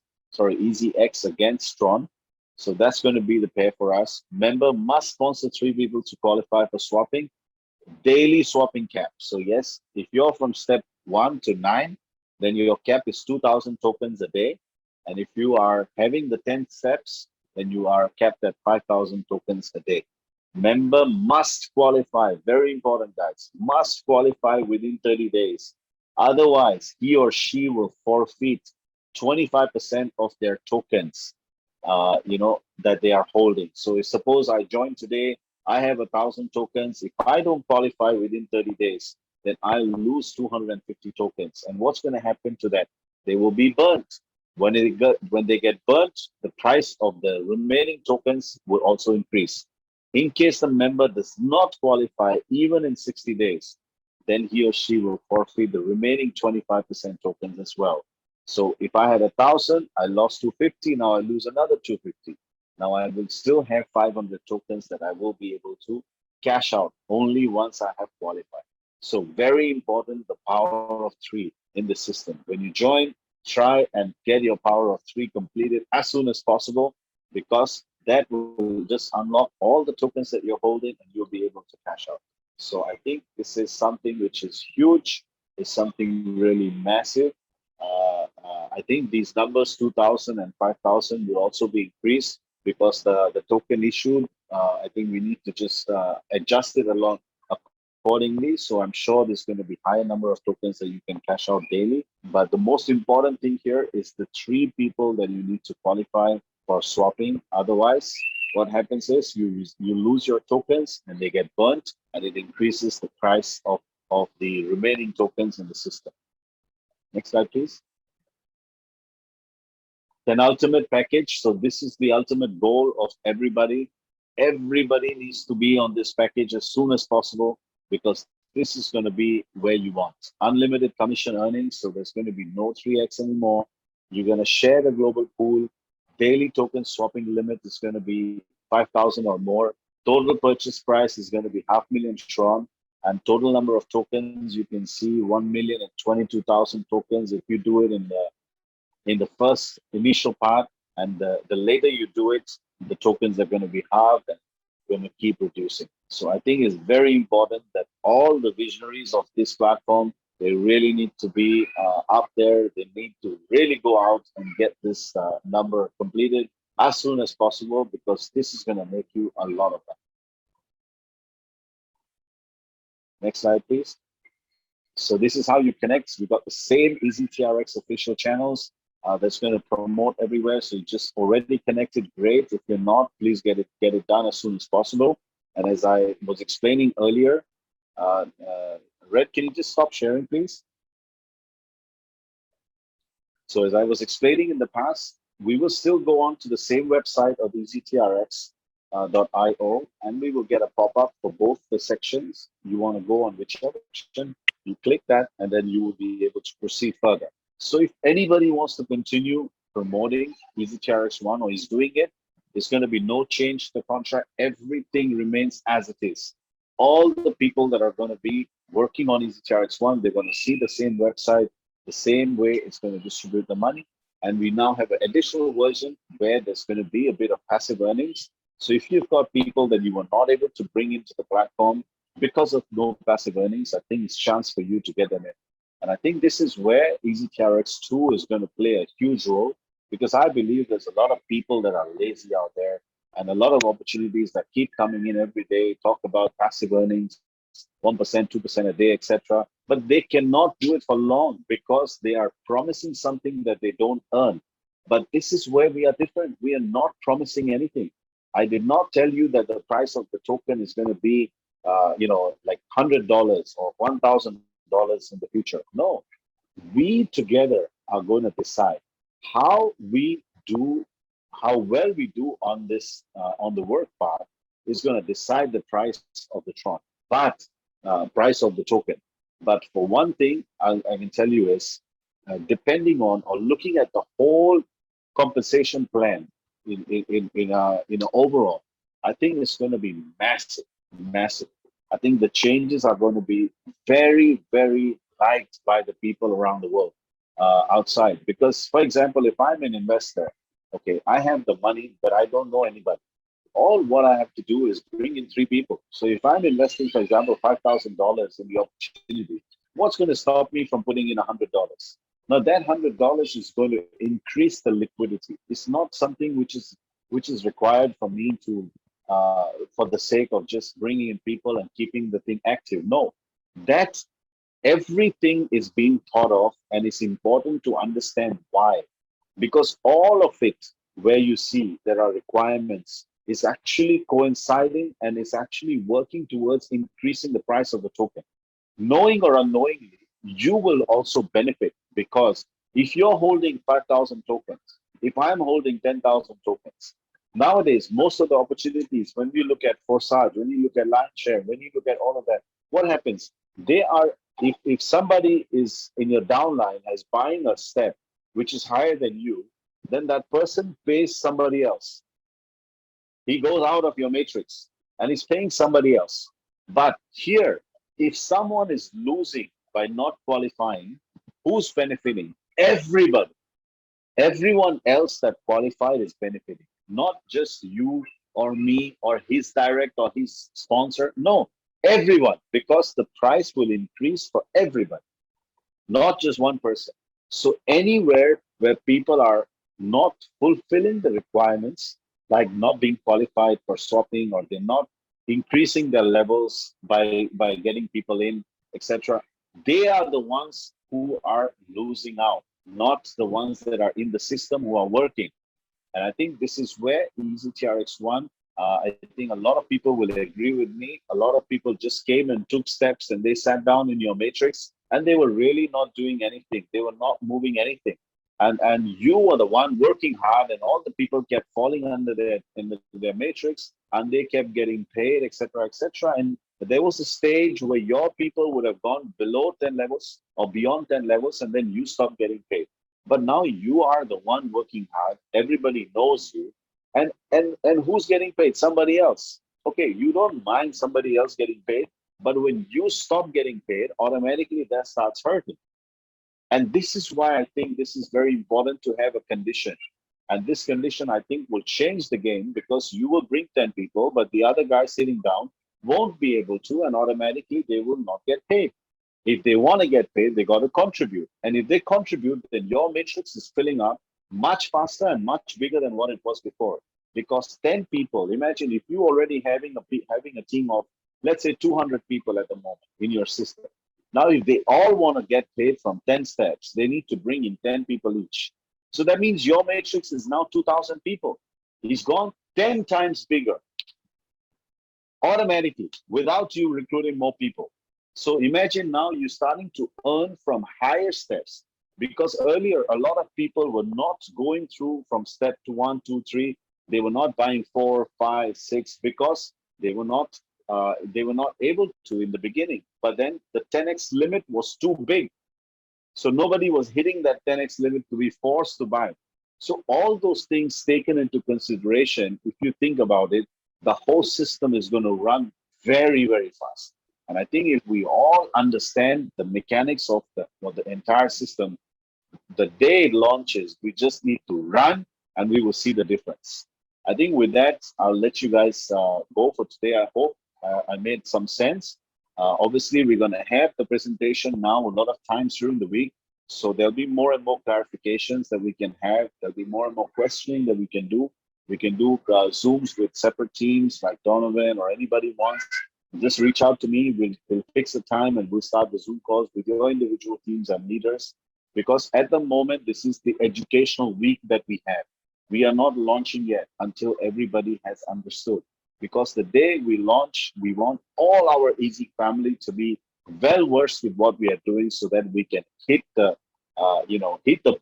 against TRON. So that's going to be the pair for us. Member must sponsor 3 people to qualify for swapping. Daily swapping cap. So yes, if you're from step 1 to 9, then your cap is 2,000 tokens a day. And if you are having the 10 steps, then you are capped at 5,000 tokens a day. Member must qualify. Very important, guys. Must qualify within 30 days. Otherwise, he or she will forfeit 25% of their tokens, that they are holding. So if suppose I join today, I have 1,000 tokens. If I don't qualify within 30 days, then I lose 250 tokens. And what's going to happen to that? They will be burnt. When they get burnt, the price of the remaining tokens will also increase. In case the member does not qualify even in 60 days, then he or she will forfeit the remaining 25% tokens as well. So if I had 1,000, I lost 250. Now I lose another 250. Now I will still have 500 tokens that I will be able to cash out only once I have qualified. So very important, the power of three in the system. When you join, try and get your power of three completed as soon as possible, because that will just unlock all the tokens that you're holding and you'll be able to cash out. So I think this is something which is huge, is something really massive. I think these numbers 2,000 and 5,000 will also be increased because the token issued, I think we need to just adjust it along accordingly. So I'm sure there's going to be higher number of tokens that you can cash out daily. But the most important thing here is the three people that you need to qualify for swapping. Otherwise, what happens is you lose your tokens and they get burnt, and it increases the price of the remaining tokens in the system. Next slide, please. Penultimate package. So this is the ultimate goal of everybody. Everybody needs to be on this package as soon as possible, because this is going to be where you want. Unlimited commission earnings. So there's going to be no 3x anymore. You're going to share the global pool. Daily token swapping limit is going to be 5,000 or more. Total purchase price is going to be 500,000 TRON. And total number of tokens, you can see 1,022,000 tokens if you do it in the first initial part, and the later you do it, the tokens are going to be halved and going to keep reducing. So I think it's very important that all the visionaries of this platform, they really need to be up there. They need to really go out and get this number completed as soon as possible, because this is going to make you a lot of money. Next slide, please. So this is how you connect. We've got the same EzyTRX official channels that's going to promote everywhere. So you just already connected, great. If you're not, please get it done as soon as possible. And as I was explaining earlier, Red, can you just stop sharing, please? So as I was explaining in the past, we will still go on to the same website of EzyTRX.io, and we will get a pop-up for both the sections. You want to go on whichever section, you click that, and then you will be able to proceed further. So if anybody wants to continue promoting EzyTRX1 or is doing it, there's going to be no change to the contract. Everything remains as it is. All the people that are going to be working on EzyTRX1, they're going to see the same website, the same way it's going to distribute the money. And we now have an additional version where there's going to be a bit of passive earnings. So if you've got people that you were not able to bring into the platform because of no passive earnings, I think it's a chance for you to get them in. And I think this is where EzyTRX2 is going to play a huge role, because I believe there's a lot of people that are lazy out there, and a lot of opportunities that keep coming in every day, talk about passive earnings, 1%, 2% a day, etc. But they cannot do it for long because they are promising something that they don't earn. But this is where we are different. We are not promising anything. I did not tell you that the price of the token is going to be, like $100 or $1,000 in the future. No, we together are going to decide how well we do on this, on the work part is going to decide the price of the TRON, but price of the token. But for one thing, I can tell you is, depending on or looking at the whole compensation plan in overall, I think it's going to be massive, massive. I think the changes are going to be very, very liked by the people around the world outside. Because, for example, if I'm an investor, okay, I have the money, but I don't know anybody. all what I have to do is bring in 3 people. So if I'm investing, for example, $5,000 in the opportunity, what's going to stop me from putting in $100? Now that $100 is going to increase the liquidity. It's not something which is required for me to for the sake of just bringing in people and keeping the thing active. No, that everything is being thought of, and it's important to understand why. Because all of it, where you see there are requirements, is actually coinciding and is actually working towards increasing the price of the token. Knowing or unknowingly, you will also benefit, because if you're holding 5,000 tokens, if I'm holding 10,000 tokens, nowadays, most of the opportunities, when we look at Forsage, when you look at Lionshare, when you look at all of that, what happens? They are, if somebody is in your downline has buying a step which is higher than you, then that person pays somebody else. He goes out of your matrix and he's paying somebody else. But here, if someone is losing by not qualifying, who's benefiting? Everybody. Everyone else that qualified is benefiting, not just you or me or his direct or his sponsor. No, everyone, because the price will increase for everybody, not just one person. So anywhere where people are not fulfilling the requirements, like not being qualified for swapping, or they're not increasing their levels by getting people in, etc., they are the ones who are losing out, not the ones that are in the system who are working. And I think this is where EzyTRX1, I think a lot of people will agree with me. A lot of people just came and took steps and they sat down in your matrix and they were really not doing anything. They were not moving anything. And you were the one working hard, and all the people kept falling under their matrix, and they kept getting paid, etc., etc. And there was a stage where your people would have gone below 10 levels or beyond 10 levels, and then you stopped getting paid. But now you are the one working hard. Everybody knows you. And who's getting paid? Somebody else. Okay, you don't mind somebody else getting paid, but when you stop getting paid, automatically that starts hurting. And this is why I think this is very important to have a condition. And this condition, I think, will change the game, because you will bring 10 people, but the other guy sitting down won't be able to, and automatically they will not get paid. If they want to get paid, they got to contribute. And if they contribute, then your matrix is filling up much faster and much bigger than what it was before. Because 10 people, imagine if you already having a team of, let's say, 200 people at the moment in your system. Now, if they all want to get paid from 10 steps, they need to bring in 10 people each. So that means your matrix is now 2,000 people. It's gone 10 times bigger automatically without you recruiting more people. So imagine now you're starting to earn from higher steps, because earlier a lot of people were not going through from step to 1, 2, 3. They were not buying 4, 5, 6 because they were not able to in the beginning. But then the 10x limit was too big. So nobody was hitting that 10x limit to be forced to buy. So all those things taken into consideration, if you think about it, the whole system is going to run very, very fast. And I think if we all understand the mechanics of the entire system, the day it launches, we just need to run and we will see the difference. I think with that, I'll let you guys go for today. I hope I made some sense. Obviously, we're going to have the presentation now a lot of times during the week. So there'll be more and more clarifications that we can have. There'll be more and more questioning that we can do. We can do Zooms with separate teams like Donovan or anybody wants. Just reach out to me. We'll fix a time and we'll start the Zoom calls with your individual teams and leaders. Because at the moment, this is the educational week that we have. We are not launching yet until everybody has understood. Because the day we launch, we want all our Easy family to be well versed with what we are doing, so that we can hit the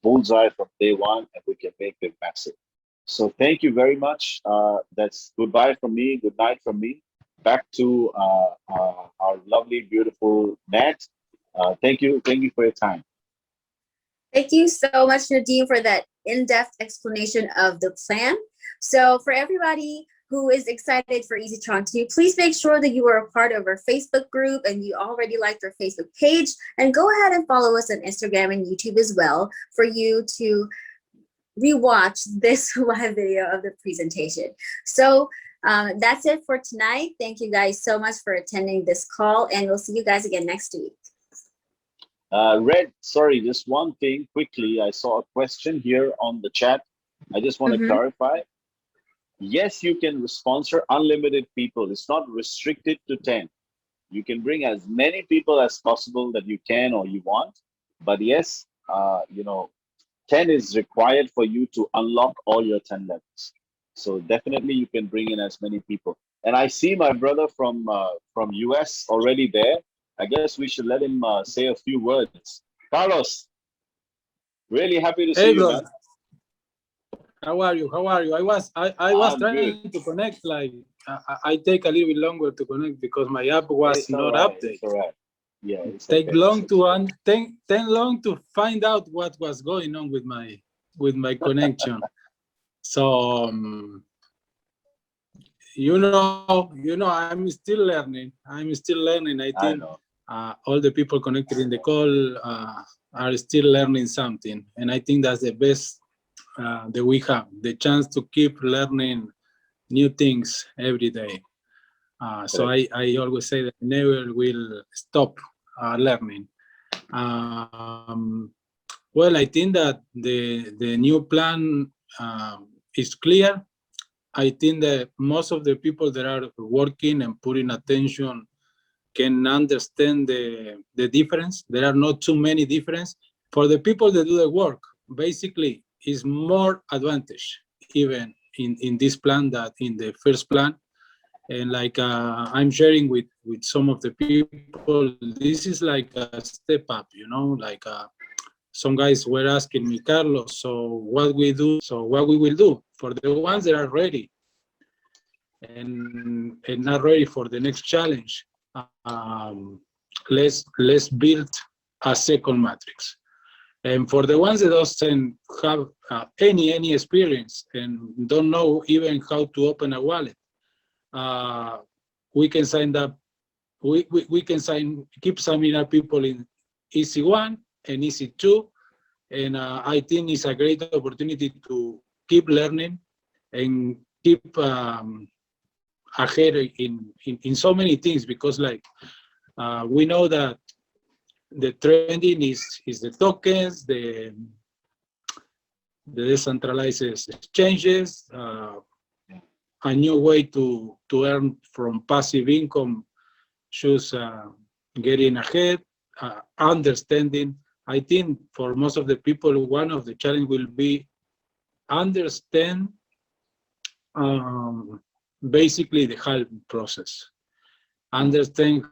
bullseye from day one, and we can make it massive. So thank you very much. That's goodbye from me. Good night from me. Back to our lovely, beautiful Nat. Thank you for your time. Thank you so much, Nadeem, for that in-depth explanation of the plan. So for everybody who is excited for EzyTRON 2, please make sure that you are a part of our Facebook group and you already liked our Facebook page, and go ahead and follow us on Instagram and YouTube as well for you to rewatch this live video of the presentation. So That's it for tonight. Thank you guys so much for attending this call, and we'll see you guys again next week. Red, sorry, just one thing quickly. I saw a question here on the chat. I just want to clarify. Yes, you can sponsor unlimited people. It's not restricted to 10. You can bring as many people as possible that you can or you want. But yes, 10 is required for you to unlock all your 10 levels. So definitely you can bring in as many people. And I see my brother from US already there. I guess we should let him say a few words. Carlos, really happy to see you, brother. man. How are you? How are you? I was I'm trying good. to connect. Like I take a little bit longer to connect because my app was It's not all right. updated. It's all right. Yeah, it's Take okay. long to take long to find out what was going on with my connection. So I'm still learning. I think know. all the people connected in the call are still learning something, and I think that's the best that we have, the chance to keep learning new things every day. So I always say that I never will stop learning. Well, I think that the new plan is clear. I think that most of the people that are working and putting attention can understand the difference. There are not too many difference. For the people that do the work, basically, is more advantage even in this plan that in the first plan. And like I'm sharing with some of the people, this is like a step up, like some guys were asking me, Carlos, so what we will do for the ones that are ready and not ready for the next challenge. Let's build a second matrix. And for the ones that doesn't have any experience and don't know even how to open a wallet, we can sign up. We can keep signing up people in EZ1 and EZ2, and I think it's a great opportunity to keep learning and keep ahead in so many things, because like we know that the trending is the tokens, the decentralized exchanges, a new way to earn from passive income, choose getting ahead, understanding. I think for most of the people, one of the challenge will be understand basically the halving process. Understand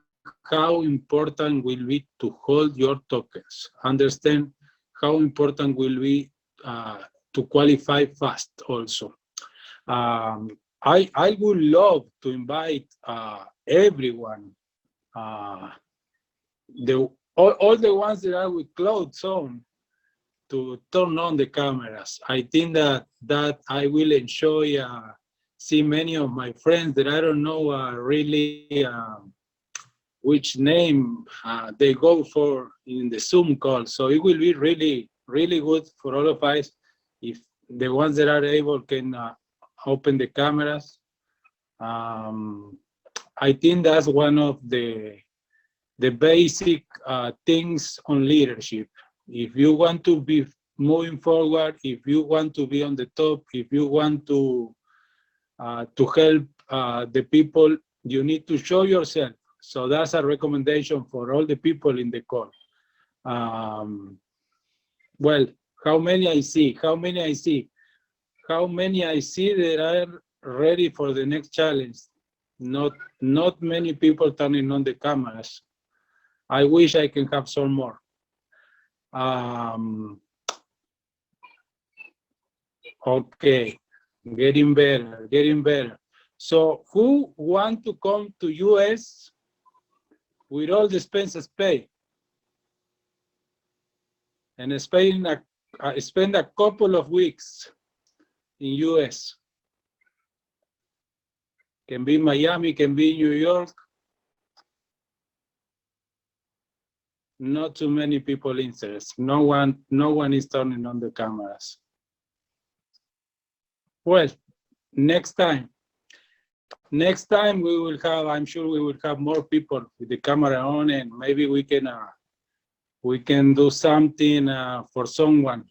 how important will be to hold your tokens. Understand how important will be to qualify fast also. I would love to invite everyone, all the ones that are with clothes on, to turn on the cameras. I think that I will enjoy see many of my friends that I don't know really which name they go for in the Zoom call. So it will be really, really good for all of us if the ones that are able can open the cameras. I think that's one of the basic things on leadership. If you want to be moving forward, if you want to be on the top, if you want to help the people, you need to show yourself. So that's a recommendation for all the people in the call. Well, how many I see that are ready for the next challenge? Not many people turning on the cameras. I wish I can have some more. Okay, getting better. So who want to come to US with all the expenses paid and spend a couple of weeks in US? Can be Miami, can be New York. Not too many people interested. No one is turning on the cameras. Well, next time. next time we will have, I'm sure we will have more people with the camera on, and maybe we can do something for someone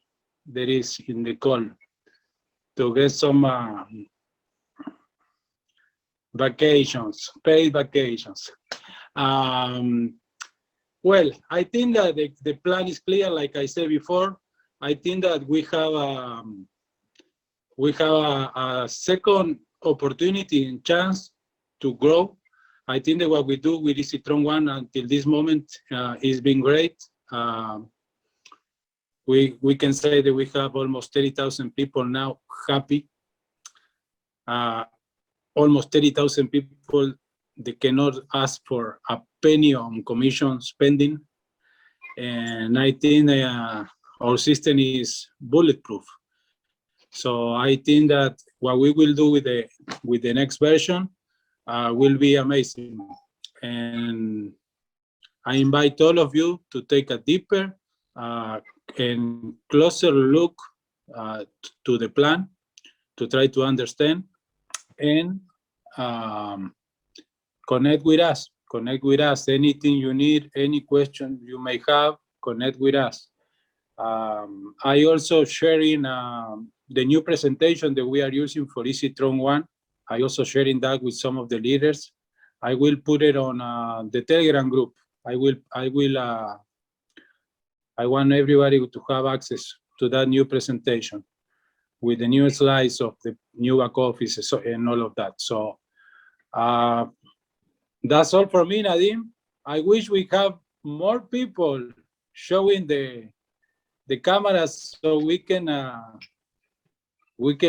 that is in the call to get some vacations, paid vacations. Well, I think that the plan is clear. Like I said before, I think that we have a second opportunity and chance to grow. I think that what we do with EzyTRON 1 until this moment has been great. We can say that we have almost 30,000 people now happy. Almost 30,000 people that cannot ask for a penny on commission spending. And I think our system is bulletproof. So I think that what we will do with the next version will be amazing. And I invite all of you to take a deeper and closer look to the plan to try to understand and connect with us. Connect with us. Anything you need, any question you may have, connect with us. I also sharing the new presentation that we are using for EzyTRON 1. I also sharing that with some of the leaders. I will put it on the Telegram group. I want everybody to have access to that new presentation with the new slides of the new back offices and all of that. So that's all for me, Nadim. I wish we have more people showing the cameras so we can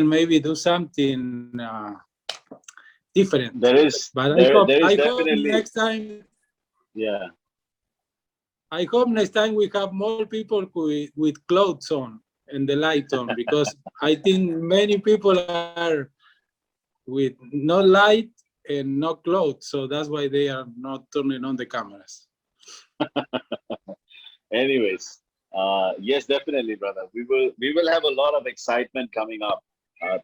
maybe do something different. There is definitely next time. Yeah. I hope next time we have more people with clothes on and the light on, because I think many people are with no light and no clothes, so that's why they are not turning on the cameras. Anyways, yes, definitely, brother. We will have a lot of excitement coming up.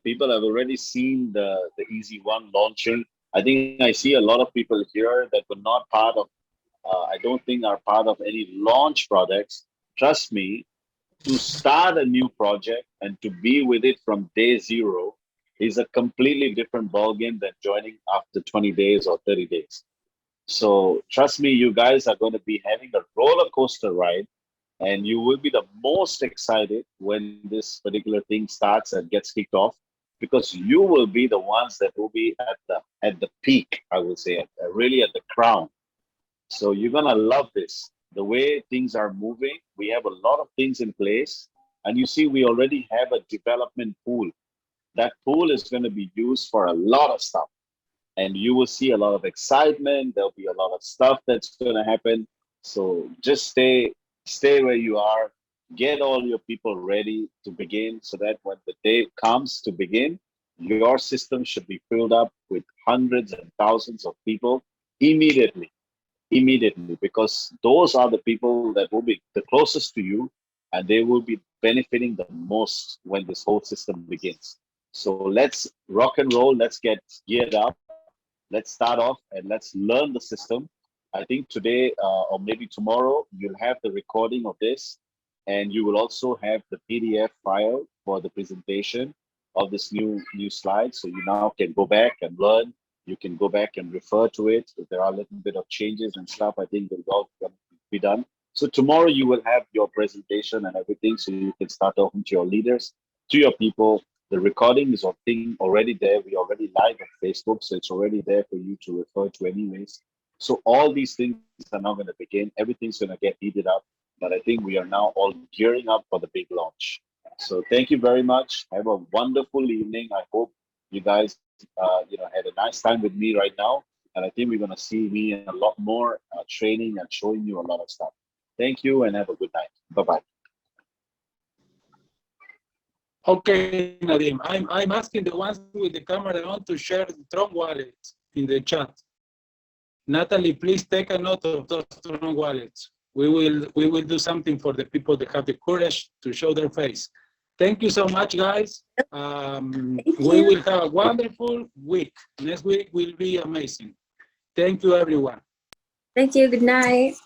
People have already seen the EZ1 launching. I think I see a lot of people here that were not part of, I don't think are part of any launch projects. Trust me, to start a new project and to be with it from day zero is a completely different ballgame than joining after 20 days or 30 days. So trust me, you guys are going to be having a roller coaster ride, and you will be the most excited when this particular thing starts and gets kicked off, because you will be the ones that will be at the peak, I would say, really at the crown. So you're gonna love this. The way things are moving, we have a lot of things in place, and you see we already have a development pool. That pool is going to be used for a lot of stuff, and you will see a lot of excitement. There'll be a lot of stuff that's going to happen. So just stay where you are. Get all your people ready to begin, so that when the day comes to begin, your system should be filled up with hundreds and thousands of people immediately, because those are the people that will be the closest to you, and they will be benefiting the most when this whole system begins. So let's rock and roll. Let's get geared up. Let's start off and let's learn the system. I think today or maybe tomorrow, you'll have the recording of this, and you will also have the PDF file for the presentation of this new slide. So you now can go back and learn. You can go back and refer to it. If there are a little bit of changes and stuff, I think they'll all be done. So tomorrow you will have your presentation and everything, so you can start talking to your leaders, to your people. The recording is already there. We already live on Facebook, so it's already there for you to refer to anyways. So all these things are now going to begin. Everything's going to get heated up, but I think we are now all gearing up for the big launch. So thank you very much. Have a wonderful evening. I hope you guys had a nice time with me right now, and I think we're going to see me in a lot more training and showing you a lot of stuff. Thank you, and have a good night. Bye-bye. Okay, Nadim, I'm asking the ones with the camera on to share the TRON wallets in the chat. Natalie, please take a note of those TRON wallets. We will do something for the people that have the courage to show their face. Thank you so much, guys. We will have a wonderful week. Next week will be amazing. Thank you, everyone. Thank you. Good night.